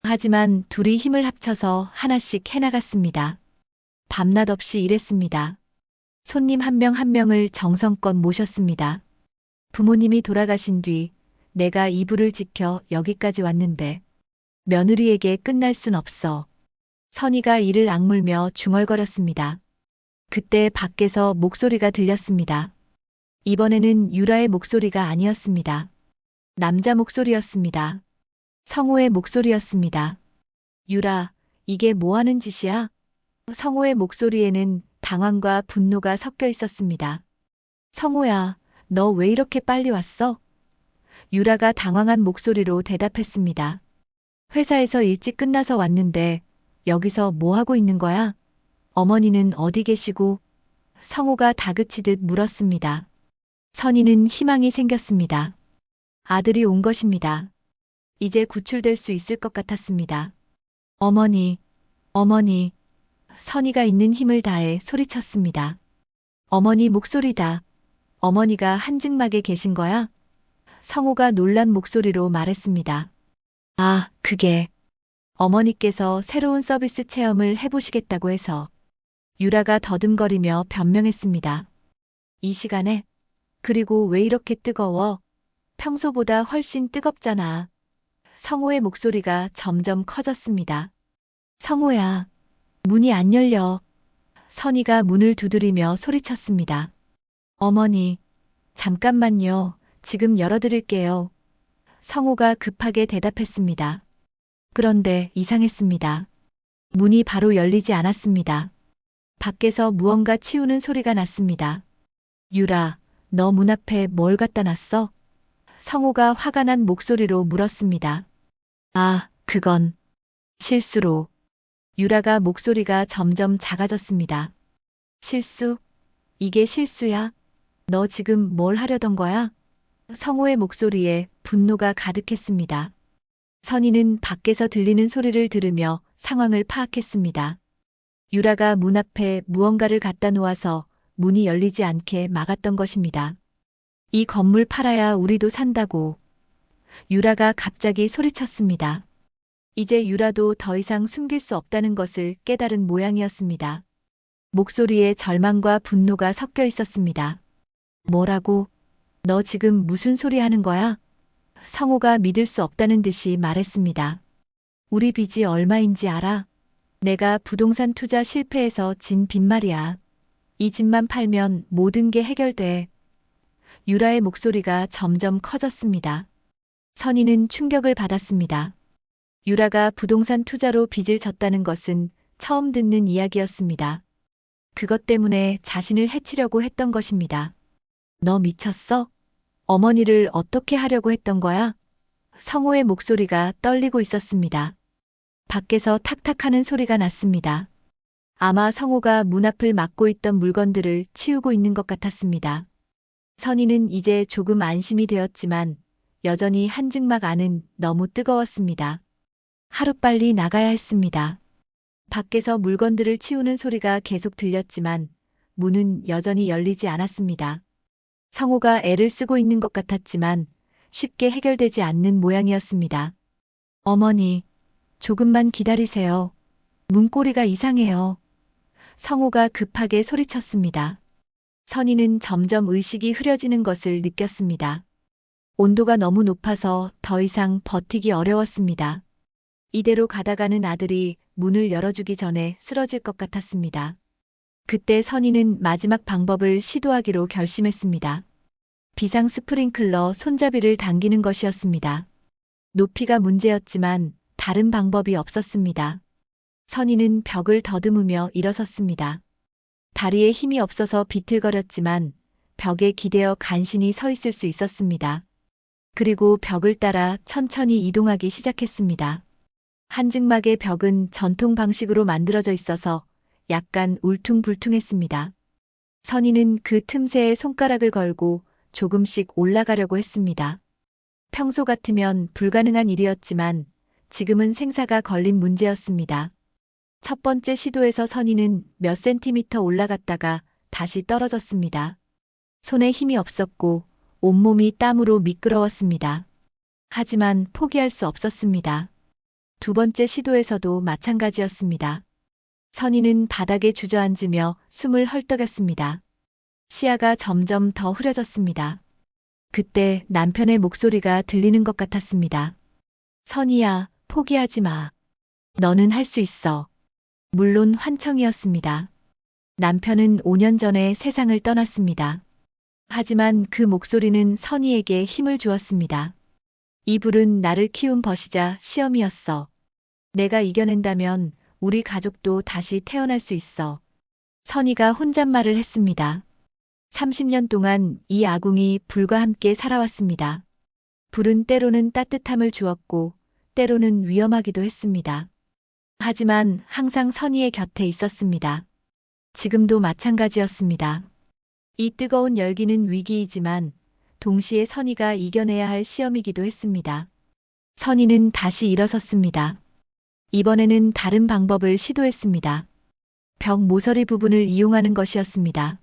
하지만 둘이 힘을 합쳐서 하나씩 해나갔습니다. 밤낮 없이 일했습니다. 손님 한 명 한 명을 정성껏 모셨습니다. 부모님이 돌아가신 뒤 내가 이불을 지켜 여기까지 왔는데 며느리에게 끝날 순 없어. 선희가 이를 악물며 중얼거렸습니다. 그때 밖에서 목소리가 들렸습니다. 이번에는 유라의 목소리가 아니었습니다. 남자 목소리였습니다. 성호의 목소리였습니다. 유라, 이게 뭐 하는 짓이야? 성호의 목소리에는 당황과 분노가 섞여 있었습니다. 성호야, 너 왜 이렇게 빨리 왔어? 유라가 당황한 목소리로 대답했습니다. 회사에서 일찍 끝나서 왔는데 여기서 뭐 하고 있는 거야? 어머니는 어디 계시고? 성호가 다그치듯 물었습니다. 선희는 희망이 생겼습니다. 아들이 온 것입니다. 이제 구출될 수 있을 것 같았습니다. 어머니, 어머니. 선희가 있는 힘을 다해 소리쳤습니다. 어머니 목소리다. 어머니가 한증막에 계신 거야? 성호가 놀란 목소리로 말했습니다. 아, 그게 어머니께서 새로운 서비스 체험을 해보시겠다고 해서. 유라가 더듬거리며 변명했습니다. 이 시간에? 그리고 왜 이렇게 뜨거워? 평소보다 훨씬 뜨겁잖아. 성호의 목소리가 점점 커졌습니다. 성호야, 문이 안 열려. 선희가 문을 두드리며 소리쳤습니다. 어머니, 잠깐만요. 지금 열어드릴게요. 성호가 급하게 대답했습니다. 그런데 이상했습니다. 문이 바로 열리지 않았습니다. 밖에서 무언가 치우는 소리가 났습니다. 유라, 너 문 앞에 뭘 갖다 놨어? 성호가 화가 난 목소리로 물었습니다. 아, 그건 실수로. 유라가 목소리가 점점 작아졌습니다. 실수? 이게 실수야? 너 지금 뭘 하려던 거야? 성호의 목소리에 분노가 가득했습니다. 선희는 밖에서 들리는 소리를 들으며 상황을 파악했습니다. 유라가 문 앞에 무언가를 갖다 놓아서 문이 열리지 않게 막았던 것입니다. 이 건물 팔아야 우리도 산다고. 유라가 갑자기 소리쳤습니다. 이제 유라도 더 이상 숨길 수 없다는 것을 깨달은 모양이었습니다. 목소리에 절망과 분노가 섞여 있었습니다. 뭐라고? 너 지금 무슨 소리 하는 거야? 성호가 믿을 수 없다는 듯이 말했습니다. 우리 빚이 얼마인지 알아? 내가 부동산 투자 실패해서 진 빚 말이야. 이 집만 팔면 모든 게 해결돼. 유라의 목소리가 점점 커졌습니다. 선희는 충격을 받았습니다. 유라가 부동산 투자로 빚을 졌다는 것은 처음 듣는 이야기였습니다. 그것 때문에 자신을 해치려고 했던 것입니다. 너 미쳤어? 어머니를 어떻게 하려고 했던 거야? 성호의 목소리가 떨리고 있었습니다. 밖에서 탁탁하는 소리가 났습니다. 아마 성호가 문 앞을 막고 있던 물건들을 치우고 있는 것 같았습니다. 선희는 이제 조금 안심이 되었지만 여전히 한증막 안은 너무 뜨거웠습니다. 하루빨리 나가야 했습니다. 밖에서 물건들을 치우는 소리가 계속 들렸지만 문은 여전히 열리지 않았습니다. 성호가 애를 쓰고 있는 것 같았지만 쉽게 해결되지 않는 모양이었습니다. 어머니, 조금만 기다리세요. 문고리가 이상해요. 성호가 급하게 소리쳤습니다. 선희는 점점 의식이 흐려지는 것을 느꼈습니다. 온도가 너무 높아서 더 이상 버티기 어려웠습니다. 이대로 가다가는 아들이 문을 열어주기 전에 쓰러질 것 같았습니다. 그때 선희는 마지막 방법을 시도하기로 결심했습니다. 비상 스프링클러 손잡이를 당기는 것이었습니다. 높이가 문제였지만 다른 방법이 없었습니다. 선희는 벽을 더듬으며 일어섰습니다. 다리에 힘이 없어서 비틀거렸지만 벽에 기대어 간신히 서 있을 수 있었습니다. 그리고 벽을 따라 천천히 이동하기 시작했습니다. 한증막의 벽은 전통 방식으로 만들어져 있어서 약간 울퉁불퉁했습니다. 선희는 그 틈새에 손가락을 걸고 조금씩 올라가려고 했습니다. 평소 같으면 불가능한 일이었지만 지금은 생사가 걸린 문제였습니다. 첫 번째 시도에서 선희는 몇 센티미터 올라갔다가 다시 떨어졌습니다. 손에 힘이 없었고 온몸이 땀으로 미끄러웠습니다. 하지만 포기할 수 없었습니다. 두 번째 시도에서도 마찬가지였습니다. 선희는 바닥에 주저앉으며 숨을 헐떡였습니다. 시야가 점점 더 흐려졌습니다. 그때 남편의 목소리가 들리는 것 같았습니다. 선희야, 포기하지 마. 너는 할 수 있어. 물론 환청이었습니다. 남편은 5년 전에 세상을 떠났습니다. 하지만 그 목소리는 선희에게 힘을 주었습니다. 이 불은 나를 키운 벗이자 시험이었어. 내가 이겨낸다면 우리 가족도 다시 태어날 수 있어. 선희가 혼잣말을 했습니다. 30년 동안 이 아궁이 불과 함께 살아왔습니다. 불은 때로는 따뜻함을 주었고 때로는 위험하기도 했습니다. 하지만 항상 선희의 곁에 있었습니다. 지금도 마찬가지였습니다. 이 뜨거운 열기는 위기이지만 동시에 선희가 이겨내야 할 시험이기도 했습니다. 선희는 다시 일어섰습니다. 이번에는 다른 방법을 시도했습니다. 벽 모서리 부분을 이용하는 것이었습니다.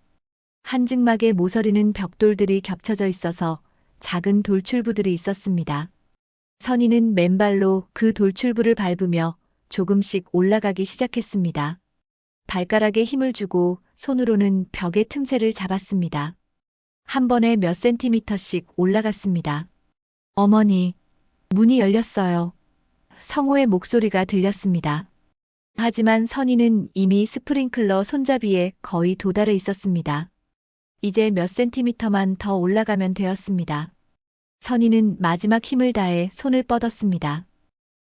한증막의 모서리는 벽돌들이 겹쳐져 있어서 작은 돌출부들이 있었습니다. 선희는 맨발로 그 돌출부를 밟으며 조금씩 올라가기 시작했습니다. 발가락에 힘을 주고 손으로는 벽의 틈새를 잡았습니다. 한 번에 몇 센티미터씩 올라갔습니다. 어머니, 문이 열렸어요. 성호의 목소리가 들렸습니다. 하지만 선희는 이미 스프링클러 손잡이에 거의 도달해 있었습니다. 이제 몇 센티미터만 더 올라가면 되었습니다. 선희는 마지막 힘을 다해 손을 뻗었습니다.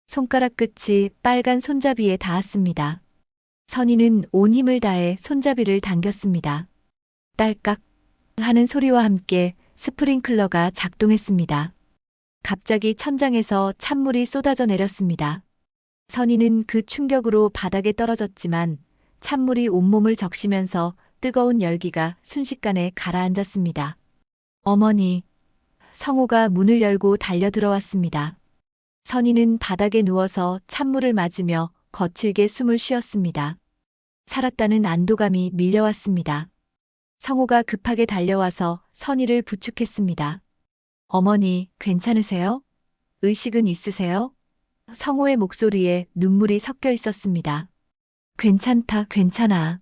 손가락 끝이 빨간 손잡이에 닿았습니다. 선희는 온 힘을 다해 손잡이를 당겼습니다. 딸깍 하는 소리와 함께 스프링클러가 작동했습니다. 갑자기 천장에서 찬물이 쏟아져 내렸습니다. 선희는 그 충격으로 바닥에 떨어졌지만 찬물이 온몸을 적시면서 뜨거운 열기가 순식간에 가라앉았습니다. 어머니. 성호가 문을 열고 달려 들어왔습니다. 선희는 바닥에 누워서 찬물을 맞으며 거칠게 숨을 쉬었습니다. 살았다는 안도감이 밀려왔습니다. 성호가 급하게 달려와서 선희를 부축했습니다. 어머니, 괜찮으세요? 의식은 있으세요? 성호의 목소리에 눈물이 섞여 있었습니다. 괜찮다, 괜찮아.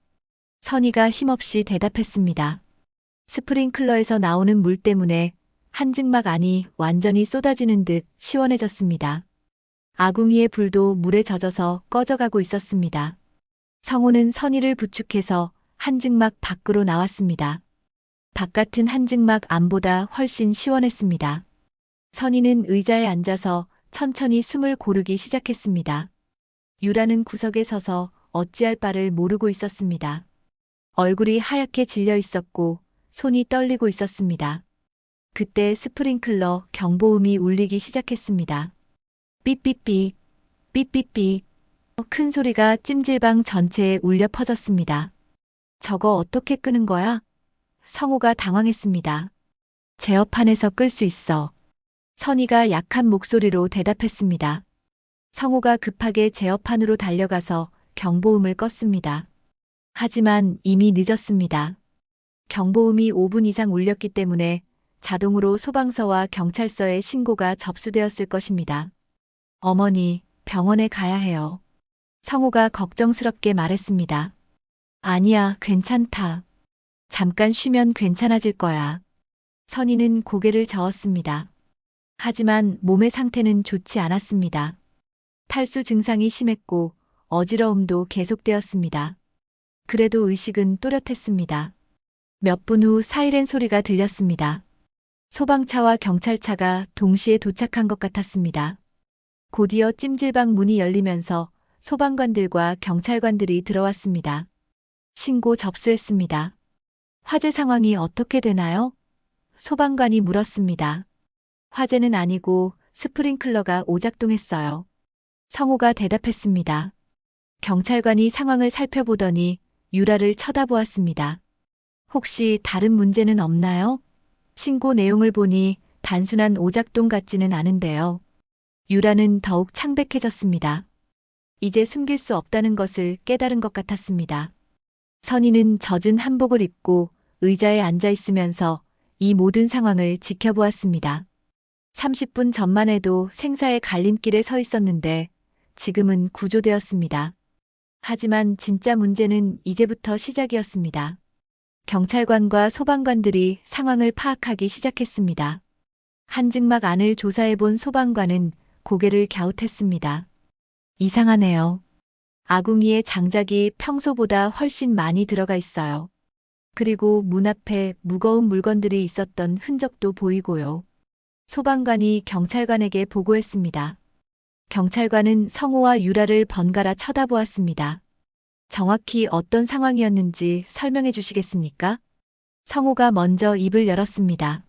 선희가 힘없이 대답했습니다. 스프링클러에서 나오는 물 때문에 한증막 안이 완전히 쏟아지는 듯 시원해졌습니다. 아궁이의 불도 물에 젖어서 꺼져가고 있었습니다. 성호는 선희를 부축해서 한증막 밖으로 나왔습니다. 바깥은 한증막 안보다 훨씬 시원했습니다. 선희는 의자에 앉아서 천천히 숨을 고르기 시작했습니다. 유라는 구석에 서서 어찌할 바를 모르고 있었습니다. 얼굴이 하얗게 질려 있었고 손이 떨리고 있었습니다. 그때 스프링클러 경보음이 울리기 시작했습니다. 삐삐삐, 삐삐삐. 큰 소리가 찜질방 전체에 울려 퍼졌습니다. 저거 어떻게 끄는 거야? 성호가 당황했습니다. 제어판에서 끌 수 있어. 선희가 약한 목소리로 대답했습니다. 성호가 급하게 제어판으로 달려가서 경보음을 껐습니다. 하지만 이미 늦었습니다. 경보음이 5분 이상 울렸기 때문에 자동으로 소방서와 경찰서에 신고가 접수되었을 것입니다. 어머니, 병원에 가야 해요. 성호가 걱정스럽게 말했습니다. 아니야, 괜찮다. 잠깐 쉬면 괜찮아질 거야. 선희는 고개를 저었습니다. 하지만 몸의 상태는 좋지 않았습니다. 탈수 증상이 심했고 어지러움도 계속되었습니다. 그래도 의식은 또렷했습니다. 몇 분 후 사이렌 소리가 들렸습니다. 소방차와 경찰차가 동시에 도착한 것 같았습니다. 곧이어 찜질방 문이 열리면서 소방관들과 경찰관들이 들어왔습니다. 신고 접수했습니다. 화재 상황이 어떻게 되나요? 소방관이 물었습니다. 화재는 아니고 스프링클러가 오작동했어요. 성호가 대답했습니다. 경찰관이 상황을 살펴보더니 유라를 쳐다보았습니다. 혹시 다른 문제는 없나요? 신고 내용을 보니 단순한 오작동 같지는 않은데요. 유라는 더욱 창백해졌습니다. 이제 숨길 수 없다는 것을 깨달은 것 같았습니다. 선희는 젖은 한복을 입고 의자에 앉아 있으면서 이 모든 상황을 지켜보았습니다. 30분 전만 해도 생사의 갈림길에 서 있었는데 지금은 구조되었습니다. 하지만 진짜 문제는 이제부터 시작이었습니다. 경찰관과 소방관들이 상황을 파악하기 시작했습니다. 한증막 안을 조사해본 소방관은 고개를 갸웃했습니다. 이상하네요. 아궁이에 장작이 평소보다 훨씬 많이 들어가 있어요. 그리고 문 앞에 무거운 물건들이 있었던 흔적도 보이고요. 소방관이 경찰관에게 보고했습니다. 경찰관은 성호와 유라를 번갈아 쳐다보았습니다. 정확히 어떤 상황이었는지 설명해 주시겠습니까? 성호가 먼저 입을 열었습니다.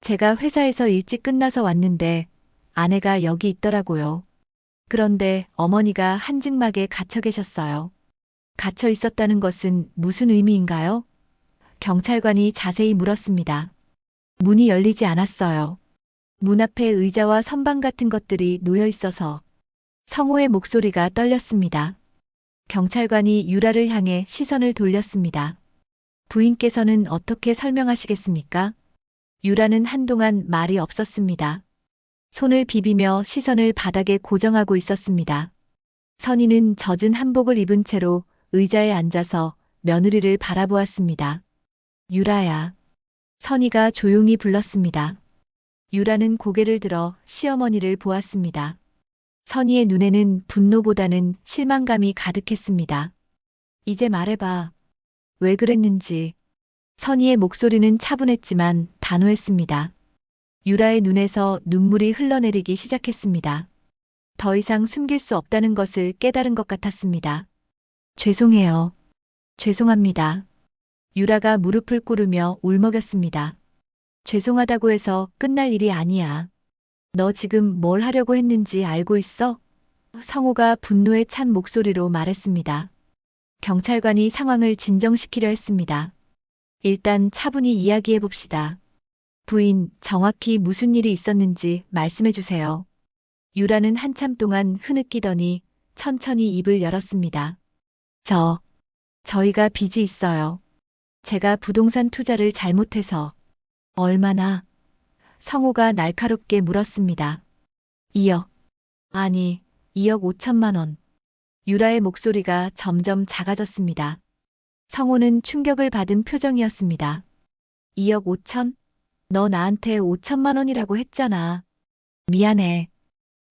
제가 회사에서 일찍 끝나서 왔는데 아내가 여기 있더라고요. 그런데 어머니가 한증막에 갇혀 계셨어요. 갇혀 있었다는 것은 무슨 의미인가요? 경찰관이 자세히 물었습니다. 문이 열리지 않았어요. 문 앞에 의자와 선반 같은 것들이 놓여 있어서. 성호의 목소리가 떨렸습니다. 경찰관이 유라를 향해 시선을 돌렸습니다. 부인께서는 어떻게 설명하시겠습니까? 유라는 한동안 말이 없었습니다. 손을 비비며 시선을 바닥에 고정하고 있었습니다. 선희는 젖은 한복을 입은 채로 의자에 앉아서 며느리를 바라보았습니다. 유라야. 선희가 조용히 불렀습니다. 유라는 고개를 들어 시어머니를 보았습니다. 선희의 눈에는 분노보다는 실망감이 가득했습니다. 이제 말해봐. 왜 그랬는지. 선희의 목소리는 차분했지만 단호했습니다. 유라의 눈에서 눈물이 흘러내리기 시작했습니다. 더 이상 숨길 수 없다는 것을 깨달은 것 같았습니다. 죄송해요. 죄송합니다. 유라가 무릎을 꿇으며 울먹였습니다. 죄송하다고 해서 끝날 일이 아니야. 너 지금 뭘 하려고 했는지 알고 있어? 성호가 분노에 찬 목소리로 말했습니다. 경찰관이 상황을 진정시키려 했습니다. 일단 차분히 이야기해 봅시다. 부인, 정확히 무슨 일이 있었는지 말씀해 주세요. 유라는 한참 동안 흐느끼더니 천천히 입을 열었습니다. 저희가 빚이 있어요. 제가 부동산 투자를 잘못해서. 얼마나? 성호가 날카롭게 물었습니다. 2억. 아니, 2억 5천만 원. 유라의 목소리가 점점 작아졌습니다. 성호는 충격을 받은 표정이었습니다. 2억 5천? 너 나한테 5천만 원이라고 했잖아. 미안해.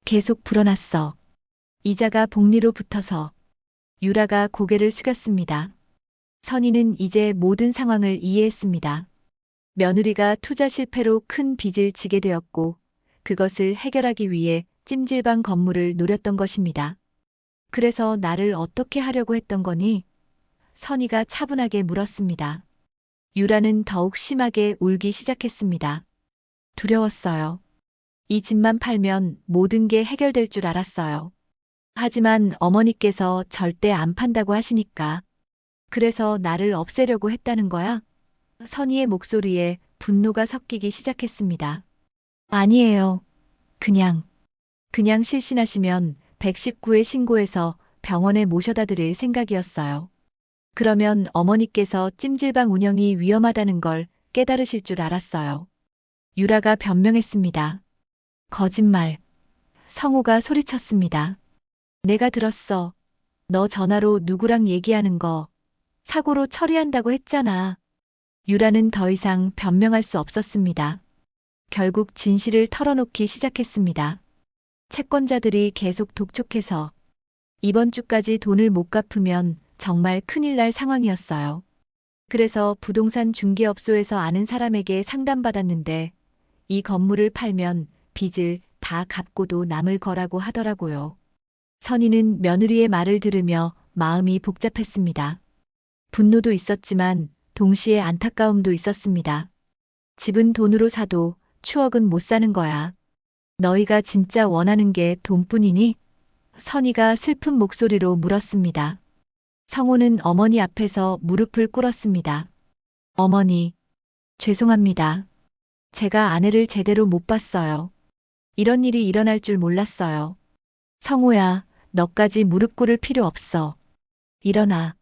계속 불어났어. 이자가 복리로 붙어서. 유라가 고개를 숙였습니다. 선희는 이제 모든 상황을 이해했습니다. 며느리가 투자 실패로 큰 빚을 지게 되었고 그것을 해결하기 위해 찜질방 건물을 노렸던 것입니다. 그래서 나를 어떻게 하려고 했던 거니? 선희가 차분하게 물었습니다. 유라는 더욱 심하게 울기 시작했습니다. 두려웠어요. 이 집만 팔면 모든 게 해결될 줄 알았어요. 하지만 어머니께서 절대 안 판다고 하시니까. 그래서 나를 없애려고 했다는 거야? 선희의 목소리에 분노가 섞이기 시작했습니다. 아니에요. 그냥 실신하시면 119에 신고해서 병원에 모셔다 드릴 생각이었어요. 그러면 어머니께서 찜질방 운영이 위험하다는 걸 깨달으실 줄 알았어요. 유라가 변명했습니다. 거짓말. 성호가 소리쳤습니다. 내가 들었어. 너 전화로 누구랑 얘기하는 거 사고로 처리한다고 했잖아. 유라는 더 이상 변명할 수 없었습니다. 결국 진실을 털어놓기 시작했습니다. 채권자들이 계속 독촉해서 이번 주까지 돈을 못 갚으면 정말 큰일 날 상황이었어요. 그래서 부동산 중개업소에서 아는 사람에게 상담받았는데 이 건물을 팔면 빚을 다 갚고도 남을 거라고 하더라고요. 선희는 며느리의 말을 들으며 마음이 복잡했습니다. 분노도 있었지만 동시에 안타까움도 있었습니다. 집은 돈으로 사도 추억은 못 사는 거야. 너희가 진짜 원하는 게 돈뿐이니? 선희가 슬픈 목소리로 물었습니다. 성호는 어머니 앞에서 무릎을 꿇었습니다. 어머니, 죄송합니다. 제가 아내를 제대로 못 봤어요. 이런 일이 일어날 줄 몰랐어요. 성호야, 너까지 무릎 꿇을 필요 없어. 일어나.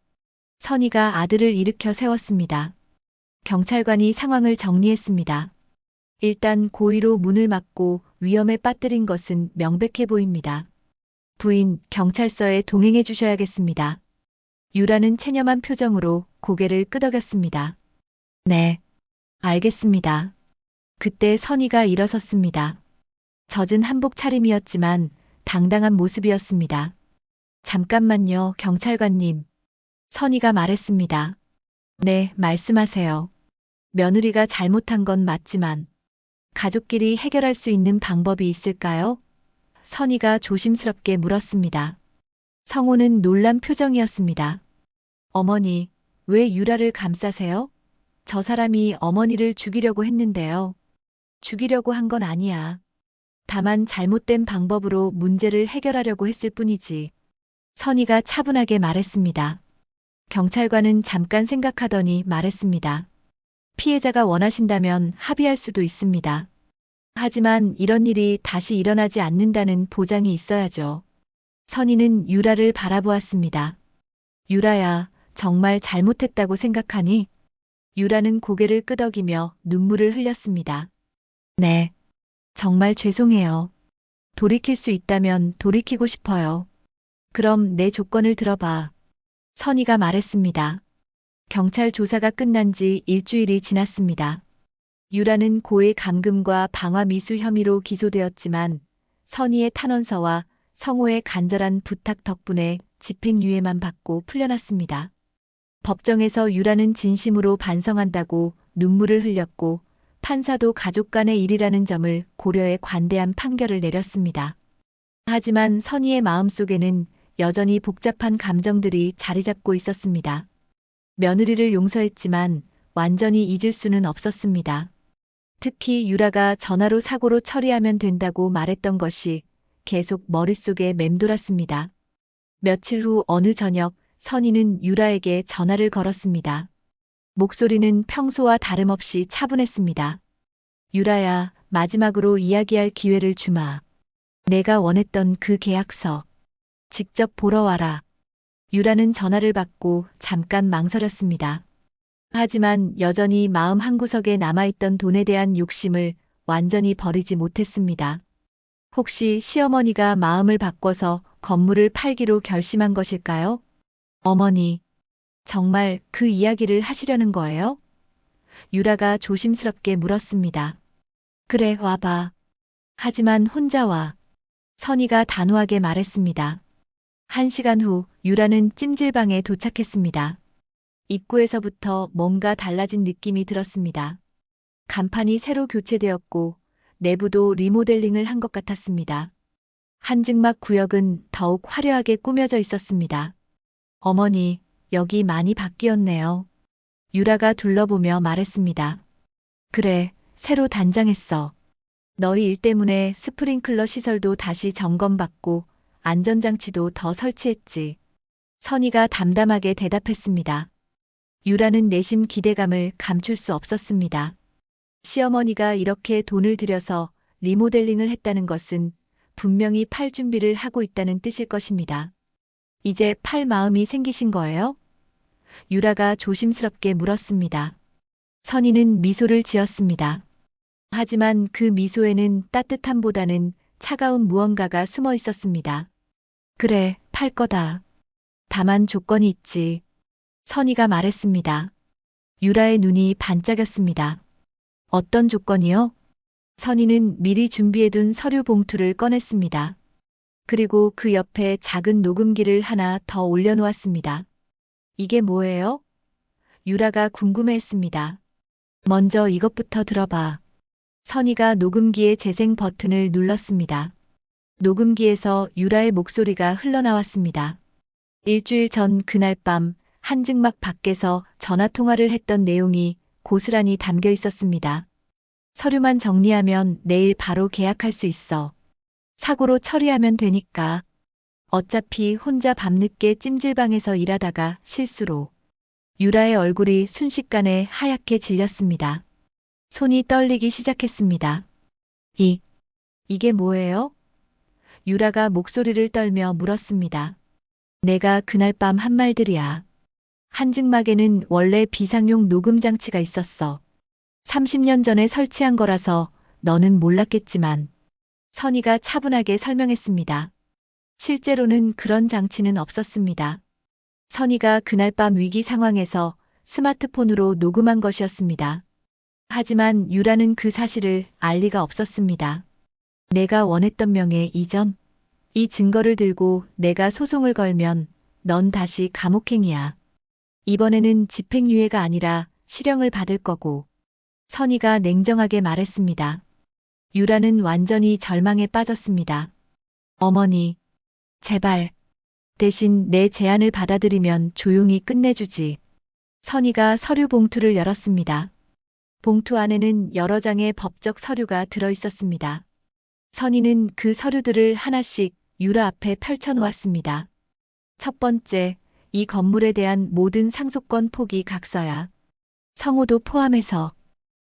선희가 아들을 일으켜 세웠습니다. 경찰관이 상황을 정리했습니다. 일단 고의로 문을 막고 위험에 빠뜨린 것은 명백해 보입니다. 부인, 경찰서에 동행해 주셔야겠습니다. 유라는 체념한 표정으로 고개를 끄덕였습니다. 네, 알겠습니다. 그때 선희가 일어섰습니다. 젖은 한복 차림이었지만 당당한 모습이었습니다. 잠깐만요, 경찰관님. 선희가 말했습니다. 네, 말씀하세요. 며느리가 잘못한 건 맞지만 가족끼리 해결할 수 있는 방법이 있을까요? 선희가 조심스럽게 물었습니다. 성호는 놀란 표정이었습니다. 어머니, 왜 유라를 감싸세요? 저 사람이 어머니를 죽이려고 했는데요. 죽이려고 한 건 아니야. 다만 잘못된 방법으로 문제를 해결하려고 했을 뿐이지. 선희가 차분하게 말했습니다. 경찰관은 잠깐 생각하더니 말했습니다. 피해자가 원하신다면 합의할 수도 있습니다. 하지만 이런 일이 다시 일어나지 않는다는 보장이 있어야죠. 선희는 유라를 바라보았습니다. 유라야, 정말 잘못했다고 생각하니? 유라는 고개를 끄덕이며 눈물을 흘렸습니다. 네, 정말 죄송해요. 돌이킬 수 있다면 돌이키고 싶어요. 그럼 내 조건을 들어봐. 선희가 말했습니다. 경찰 조사가 끝난 지 일주일이 지났습니다. 유라는 고의 감금과 방화미수 혐의로 기소되었지만 선희의 탄원서와 성호의 간절한 부탁 덕분에 집행유예만 받고 풀려났습니다. 법정에서 유라는 진심으로 반성한다고 눈물을 흘렸고 판사도 가족 간의 일이라는 점을 고려해 관대한 판결을 내렸습니다. 하지만 선희의 마음속에는 여전히 복잡한 감정들이 자리 잡고 있었습니다. 며느리를 용서했지만 완전히 잊을 수는 없었습니다. 특히 유라가 전화로 사고로 처리하면 된다고 말했던 것이 계속 머릿속에 맴돌았습니다. 며칠 후 어느 저녁 선희는 유라에게 전화를 걸었습니다. 목소리는 평소와 다름없이 차분했습니다. 유라야, 마지막으로 이야기할 기회를 주마. 내가 원했던 그 계약서. 직접 보러 와라. 유라는 전화를 받고 잠깐 망설였습니다. 하지만 여전히 마음 한구석에 남아있던 돈에 대한 욕심을 완전히 버리지 못했습니다. 혹시 시어머니가 마음을 바꿔서 건물을 팔기로 결심한 것일까요? 어머니, 정말 그 이야기를 하시려는 거예요? 유라가 조심스럽게 물었습니다. 그래, 와봐. 하지만 혼자 와. 선희가 단호하게 말했습니다. 1시간 후 유라는 찜질방에 도착했습니다. 입구에서부터 뭔가 달라진 느낌이 들었습니다. 간판이 새로 교체되었고 내부도 리모델링을 한 것 같았습니다. 한증막 구역은 더욱 화려하게 꾸며져 있었습니다. 어머니, 여기 많이 바뀌었네요. 유라가 둘러보며 말했습니다. 그래, 새로 단장했어. 너희 일 때문에 스프링클러 시설도 다시 점검받고 안전장치도 더 설치했지. 선희가 담담하게 대답했습니다. 유라는 내심 기대감을 감출 수 없었습니다. 시어머니가 이렇게 돈을 들여서 리모델링을 했다는 것은 분명히 팔 준비를 하고 있다는 뜻일 것입니다. 이제 팔 마음이 생기신 거예요? 유라가 조심스럽게 물었습니다. 선희는 미소를 지었습니다. 하지만 그 미소에는 따뜻함보다는 차가운 무언가가 숨어 있었습니다. 그래, 팔 거다. 다만 조건이 있지. 선희가 말했습니다. 유라의 눈이 반짝였습니다. 어떤 조건이요? 선희는 미리 준비해둔 서류 봉투를 꺼냈습니다. 그리고 그 옆에 작은 녹음기를 하나 더 올려놓았습니다. 이게 뭐예요? 유라가 궁금해했습니다. 먼저 이것부터 들어봐. 선희가 녹음기의 재생 버튼을 눌렀습니다. 녹음기에서 유라의 목소리가 흘러나왔습니다. 일주일 전 그날 밤 한증막 밖에서 전화통화를 했던 내용이 고스란히 담겨 있었습니다. 서류만 정리하면 내일 바로 계약할 수 있어. 사고로 처리하면 되니까. 어차피 혼자 밤늦게 찜질방에서 일하다가 실수로. 유라의 얼굴이 순식간에 하얗게 질렸습니다. 손이 떨리기 시작했습니다. 이게 뭐예요? 유라가 목소리를 떨며 물었습니다. 내가 그날 밤 한 말들이야. 한증막에는 원래 비상용 녹음 장치가 있었어. 30년 전에 설치한 거라서 너는 몰랐겠지만. 선희가 차분하게 설명했습니다. 실제로는 그런 장치는 없었습니다. 선희가 그날 밤 위기 상황에서 스마트폰으로 녹음한 것이었습니다. 하지만 유라는 그 사실을 알 리가 없었습니다. 내가 원했던 명예 이전. 이 증거를 들고 내가 소송을 걸면 넌 다시 감옥행이야. 이번에는 집행유예가 아니라 실형을 받을 거고. 선희가 냉정하게 말했습니다. 유라는 완전히 절망에 빠졌습니다. 어머니, 제발. 대신 내 제안을 받아들이면 조용히 끝내주지. 선희가 서류 봉투를 열었습니다. 봉투 안에는 여러 장의 법적 서류가 들어 있었습니다. 선희는 그 서류들을 하나씩 유라 앞에 펼쳐놓았습니다. 첫 번째, 이 건물에 대한 모든 상속권 포기 각서야. 성호도 포함해서.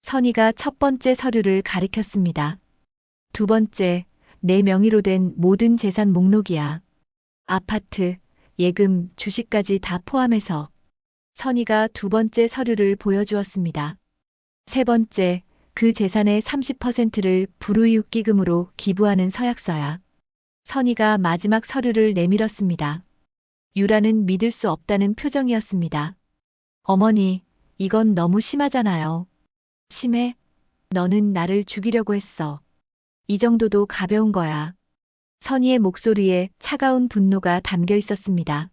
선희가 첫 번째 서류를 가리켰습니다. 두 번째, 내 명의로 된 모든 재산 목록이야. 아파트, 예금, 주식까지 다 포함해서. 선희가 두 번째 서류를 보여주었습니다. 세 번째, 그 재산의 30%를 불우이웃 기금으로 기부하는 서약서야. 선희가 마지막 서류를 내밀었습니다. 유라는 믿을 수 없다는 표정이었습니다. 어머니, 이건 너무 심하잖아요. 심해? 너는 나를 죽이려고 했어. 이 정도도 가벼운 거야. 선희의 목소리에 차가운 분노가 담겨 있었습니다.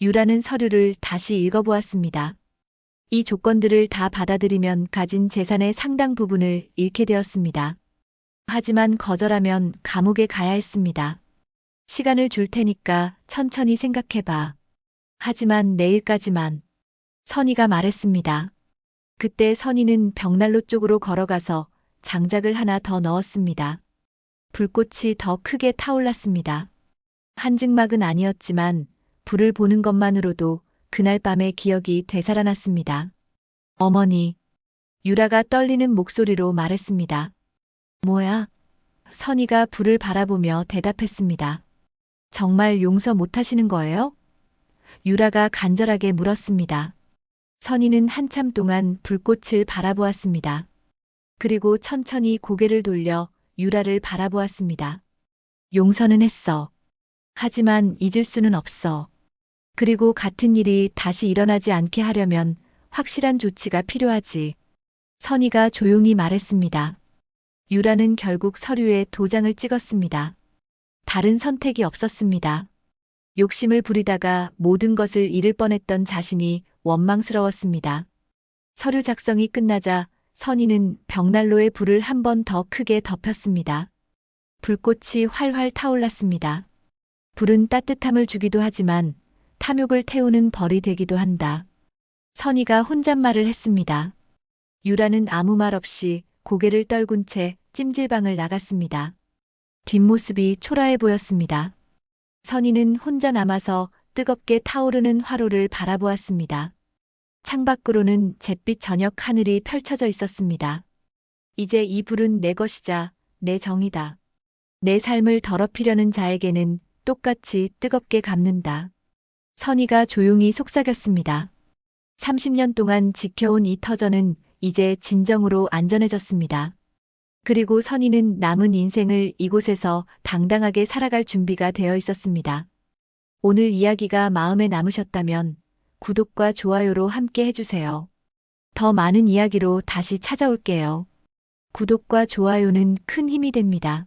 유라는 서류를 다시 읽어보았습니다. 이 조건들을 다 받아들이면 가진 재산의 상당 부분을 잃게 되었습니다. 하지만 거절하면 감옥에 가야 했습니다. 시간을 줄 테니까 천천히 생각해봐. 하지만 내일까지만. 선희가 말했습니다. 그때 선희는 벽난로 쪽으로 걸어가서 장작을 하나 더 넣었습니다. 불꽃이 더 크게 타올랐습니다. 한증막은 아니었지만 불을 보는 것만으로도 그날 밤의 기억이 되살아났습니다. 어머니, 유라가 떨리는 목소리로 말했습니다. 뭐야? 선희가 불을 바라보며 대답했습니다. 정말 용서 못하시는 거예요? 유라가 간절하게 물었습니다. 선희는 한참 동안 불꽃을 바라보았습니다. 그리고 천천히 고개를 돌려 유라를 바라보았습니다. 용서는 했어. 하지만 잊을 수는 없어. 그리고 같은 일이 다시 일어나지 않게 하려면 확실한 조치가 필요하지. 선희가 조용히 말했습니다. 유라는 결국 서류에 도장을 찍었습니다. 다른 선택이 없었습니다. 욕심을 부리다가 모든 것을 잃을 뻔했던 자신이 원망스러웠습니다. 서류 작성이 끝나자 선희는 벽난로에 불을 한 번 더 크게 덮였습니다. 불꽃이 활활 타올랐습니다. 불은 따뜻함을 주기도 하지만 탐욕을 태우는 벌이 되기도 한다. 선희가 혼잣말을 했습니다. 유라는 아무 말 없이 고개를 떨군 채 찜질방을 나갔습니다. 뒷모습이 초라해 보였습니다. 선희는 혼자 남아서 뜨겁게 타오르는 화로를 바라보았습니다. 창밖으로는 잿빛 저녁 하늘이 펼쳐져 있었습니다. 이제 이 불은 내 것이자 내 정이다. 내 삶을 더럽히려는 자에게는 똑같이 뜨겁게 갚는다. 선희가 조용히 속삭였습니다. 30년 동안 지켜온 이 터전은 이제 진정으로 안전해졌습니다. 그리고 선희는 남은 인생을 이곳에서 당당하게 살아갈 준비가 되어 있었습니다. 오늘 이야기가 마음에 남으셨다면 구독과 좋아요로 함께 해주세요. 더 많은 이야기로 다시 찾아올게요. 구독과 좋아요는 큰 힘이 됩니다.